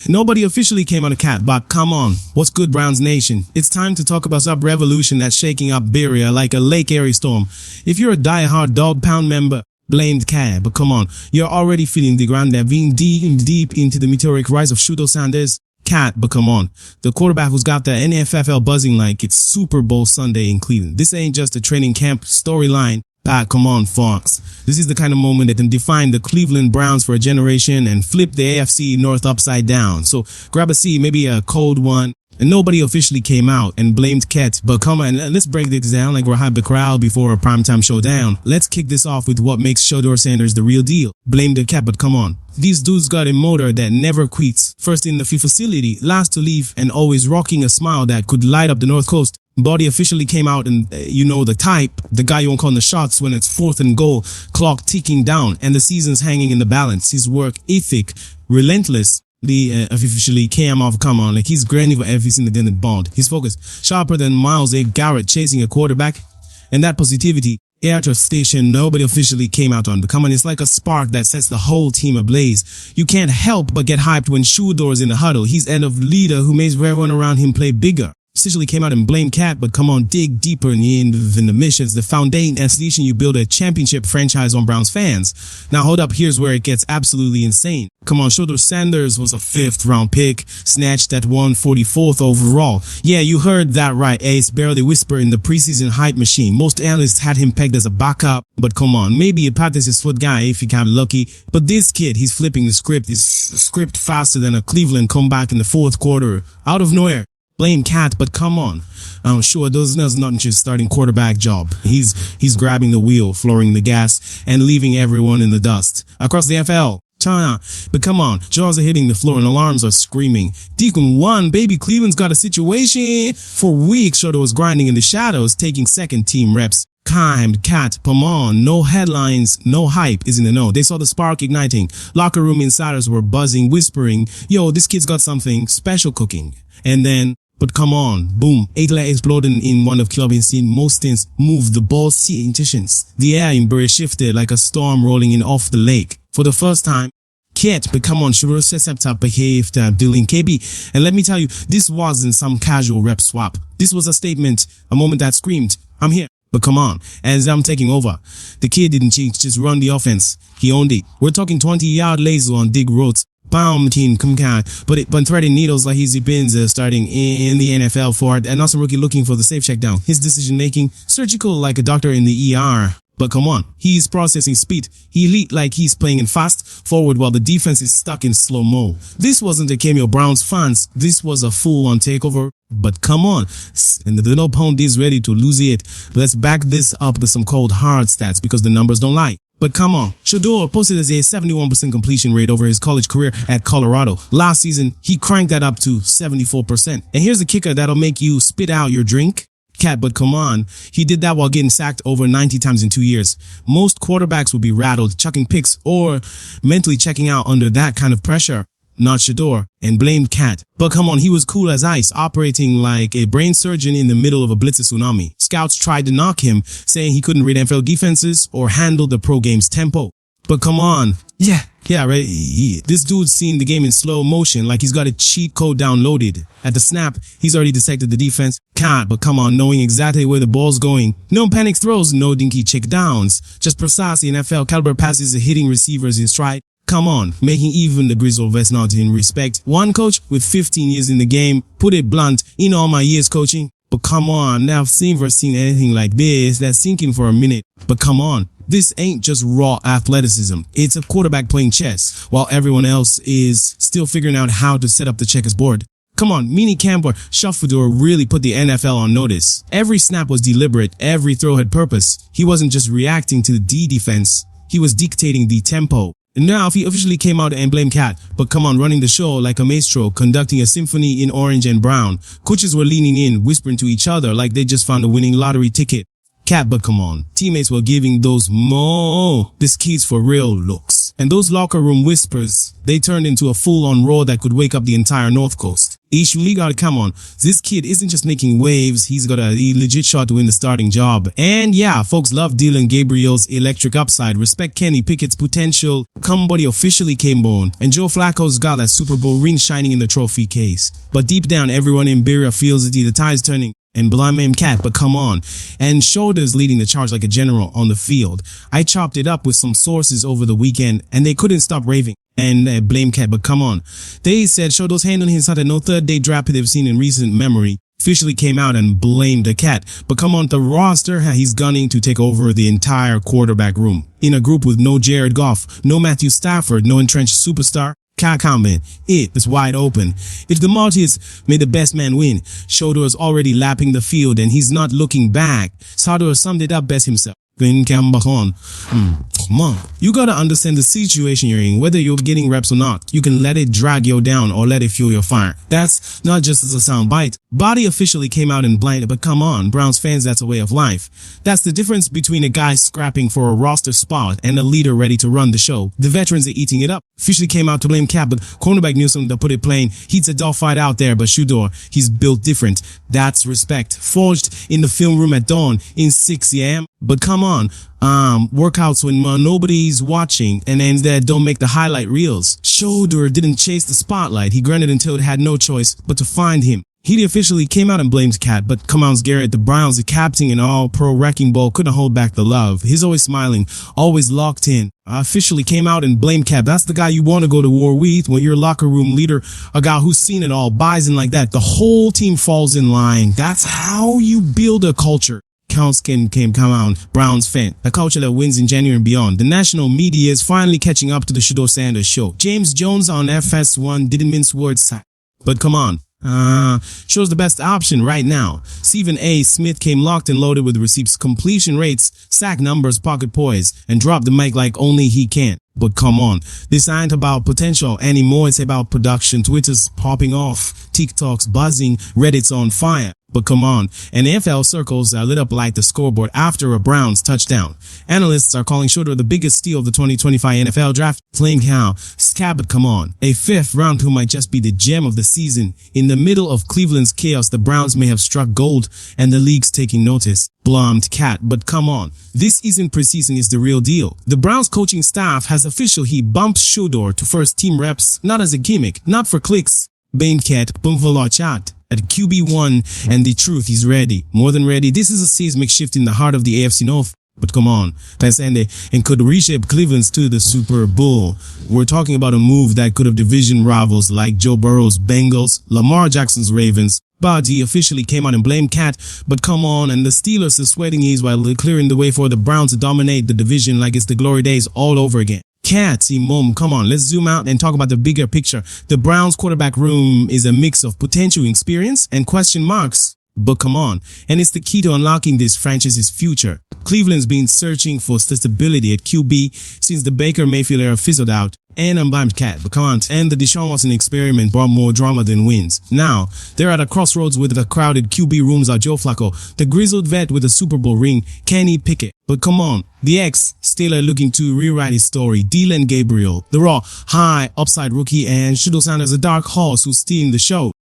Nobody officially came on a cat, but come on. What's good, Browns Nation? It's time to talk about some revolution that's shaking up Beria like a Lake Erie storm. If you're a die-hard dog pound member, blamed cat, but come on. You're already feeling the ground that being deep into the meteoric rise of Shedeur Sanders. Cat, but come on. The quarterback who's got the NFL buzzing like it's Super Bowl Sunday in Cleveland. This ain't just a training camp storyline. Come on, Fox. This is the kind of moment that can define the Cleveland Browns for a generation and flip the AFC North upside down. So grab a seat, maybe a cold one. And nobody officially came out and blamed Ket, but come on, let's break this down like we're hype the crowd before a primetime showdown. Let's kick this off with what makes Shedeur Sanders the real deal. Blame the Ket, but come on. These dudes got a motor that never quits. First in the facility, last to leave, and always rocking a smile that could light up the North Coast. Body officially came out and, you know the type, the guy you won't call the shots when it's 4th and goal, clock ticking down, and the season's hanging in the balance. His work ethic, relentless. Officially came off, come on, like he's grinding for every single day in Bond. His focus, sharper than Miles A. Garrett chasing a quarterback. And that positivity, air station, nobody officially came out on. But come on, it's like a spark that sets the whole team ablaze. You can't help but get hyped when Shedeur's in the huddle. He's end of leader who makes everyone around him play bigger. Officially came out and blamed Cat, but come on, dig deeper in the missions, the foundation and solution you build a championship franchise on Browns fans. Now hold up, here's where it gets absolutely insane. Come on, Shedeur Sanders was a 5th round pick, snatched at 144th overall. Yeah, you heard that right, Ace, barely whisper in the preseason hype machine. Most analysts had him pegged as a backup, but come on, maybe a practice foot guy if he got lucky. But this kid, he's flipping the script faster than a Cleveland comeback in the 4th quarter, out of nowhere. Blame Cat, but come on. I'm sure there's not just starting quarterback job. He's grabbing the wheel, flooring the gas, and leaving everyone in the dust. Across the NFL, China, but come on, jaws are hitting the floor and alarms are screaming. Deacon 1, baby Cleveland's got a situation. For weeks, Shedeur was grinding in the shadows, taking second team reps. Cat, come on, no headlines, no hype is in the know. They saw the spark igniting. Locker room insiders were buzzing, whispering, yo, this kid's got something special cooking. And then, but come on, boom, 8-leg exploding in one of clubbing scene. Most things moved the ball sea intentions. The air in Bury shifted like a storm rolling in off the lake. For the first time, Ket, but come on, Shedeur Sanders behaved dealing KB. And let me tell you, this wasn't some casual rep swap. This was a statement, a moment that screamed, I'm here. But come on, as I'm taking over, the kid didn't just run the offense. He owned it. We're talking 20-yard laser on dig roads. Bam, team, come on. But threading needles like he's been starting in the NFL for it, and also rookie looking for the safe check down. His decision making, surgical like a doctor in the ER. But come on, he's processing speed. He elite like he's playing in fast forward while the defense is stuck in slow-mo. This wasn't a cameo Browns fans. This was a full-on takeover. But come on, and the little opponent is ready to lose it. Let's back this up with some cold hard stats because the numbers don't lie. But come on, Shedeur posted as a 71% completion rate over his college career at Colorado. Last season, he cranked that up to 74%. And here's the kicker that'll make you spit out your drink. Cat, but come on, he did that while getting sacked over 90 times in 2 years. Most quarterbacks would be rattled, chucking picks, or mentally checking out under that kind of pressure. Not Shedeur, and blamed Cat. But come on, he was cool as ice, operating like a brain surgeon in the middle of a blitz tsunami. Scouts tried to knock him, saying he couldn't read NFL defenses or handle the pro game's tempo. But come on, yeah, right. This dude's seen the game in slow motion, like he's got a cheat code downloaded. At the snap, he's already dissected the defense. Cat, but come on, knowing exactly where the ball's going. No panic throws, no dinky check downs. Just precise NFL caliber passes hitting receivers in stride. Come on, making even the grizzled vets not in respect. One coach with 15 years in the game, put it blunt, in all my years coaching. But come on, now I've seen anything like this that's sinking for a minute. But come on, this ain't just raw athleticism. It's a quarterback playing chess, while everyone else is still figuring out how to set up the checkerboard. Come on, mini camp or Shedeur really put the NFL on notice. Every snap was deliberate, every throw had purpose. He wasn't just reacting to the D defense, he was dictating the tempo. And now he officially came out and blamed Cat, but come on, running the show like a maestro, conducting a symphony in orange and brown. Coaches were leaning in, whispering to each other like they just found a winning lottery ticket. Cat, but come on, teammates were giving those this kid's for real looks. And those locker room whispers, they turned into a full-on roar that could wake up the entire North Coast. You gotta come on. This kid isn't just making waves, he's got a legit shot to win the starting job. And yeah, folks love Dylan Gabriel's electric upside, respect Kenny Pickett's potential. Somebody officially came born, and Joe Flacco's got that Super Bowl ring shining in the trophy case. But deep down, everyone in Berea feels that the tide's turning. And blame Cat, but come on. And Shedeur leading the charge like a general on the field. I chopped it up with some sources over the weekend, and they couldn't stop raving. And blame Cat, but come on. They said Shedeur's handling his at no third-day draft they've seen in recent memory. Officially came out and blamed the Cat. But come on, the roster, he's gunning to take over the entire quarterback room. In a group with no Jared Goff, no Matthew Stafford, no entrenched superstar. Comment. It is wide open. If the Maltese made the best man win, Shedeur is already lapping the field and he's not looking back. Shedeur summed it up best himself. Come on. You gotta understand the situation you're in, whether you're getting reps or not. You can let it drag you down or let it fuel your fire. That's not just as a sound bite. Body officially came out and blinded, but come on, Browns fans, that's a way of life. That's the difference between a guy scrapping for a roster spot and a leader ready to run the show. The veterans are eating it up. Officially came out to blame Cap, but cornerback Newsom, to put it plain, he's a dogfight out there, but Shedeur, he's built different. That's respect. Forged in the film room at dawn in 6 a.m. But come on, workouts when nobody's watching and then that don't make the highlight reels. Shedeur didn't chase the spotlight. He grunted until it had no choice but to find him. He officially came out and blamed Cat, but come on, Garrett, the Browns, the captain and all-pro wrecking ball couldn't hold back the love. He's always smiling, always locked in. Officially came out and blamed Cat. That's the guy you want to go to war with when you're a locker room leader, a guy who's seen it all, buys in like that. The whole team falls in line. That's how you build a culture. Counts come out, Browns fan, a culture that wins in January and beyond. The national media is finally catching up to the Shedeur Sanders show. James Jones on FS1 didn't mince words, but come on. Shows the best option right now. Stephen A. Smith came locked and loaded with receipts, completion rates, sack numbers, pocket poise, and dropped the mic like only he can. But come on, this ain't about potential anymore, it's about production. Twitter's popping off, TikTok's buzzing, Reddit's on fire. But come on, and NFL circles are lit up like the scoreboard after a Browns touchdown. Analysts are calling Shedeur the biggest steal of the 2025 NFL draft. Playing how? But come on, a fifth round who might just be the gem of the season. In the middle of Cleveland's chaos, the Browns may have struck gold and the league's taking notice. Blamed Cat, but come on, this isn't preseason, it's the real deal. The Browns coaching staff has officially bumped Shedeur to first team reps, not as a gimmick, not for clicks. Blamed Cat, chat. At QB1, and the truth, he's ready. More than ready. This is a seismic shift in the heart of the AFC North. But come on, and could reshape Cleveland's to the Super Bowl. We're talking about a move that could have division rivals like Joe Burrow's Bengals, Lamar Jackson's Ravens. But he officially came out and blamed Cat, but come on, and the Steelers are sweating ease while clearing the way for the Browns to dominate the division like it's the glory days all over again. Cat, come on, let's zoom out and talk about the bigger picture. The Browns quarterback room is a mix of potential experience and question marks. But come on, and it's the key to unlocking this franchise's future. Cleveland's been searching for stability at QB since the Baker Mayfield era fizzled out. And I'm blamed Cat, but come on, and the Deshaun Watson experiment brought more drama than wins. Now, they're at a crossroads with the crowded QB rooms are Joe Flacco, the grizzled vet with a Super Bowl ring, Kenny Pickett. But come on, the ex-Steeler looking to rewrite his story, Dylan Gabriel, the raw, high, upside rookie, and Shedeur Sanders, a dark horse who's stealing the show.